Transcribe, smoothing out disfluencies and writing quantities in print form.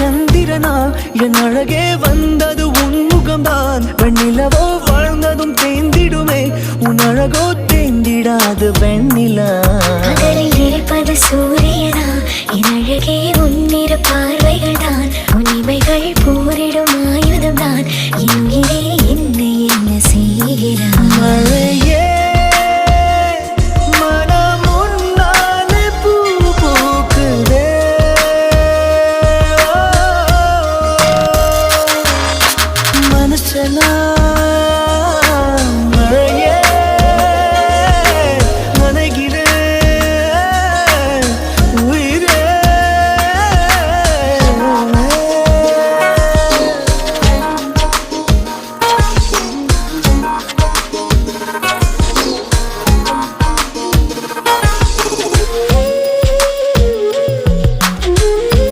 சந்திரனா என் அழகே வந்தது உன் முகம்தான். வெண்ணிலவோ வாழ்ந்ததும் தேந்திடுமே, உன் அழகோ தேந்திடாது வெண்ணிலா. பகலில் இருப்பது சூரியனா, என் அழகே உன்னிரு பார்வைகள் தான். உன் இமைகள் பூ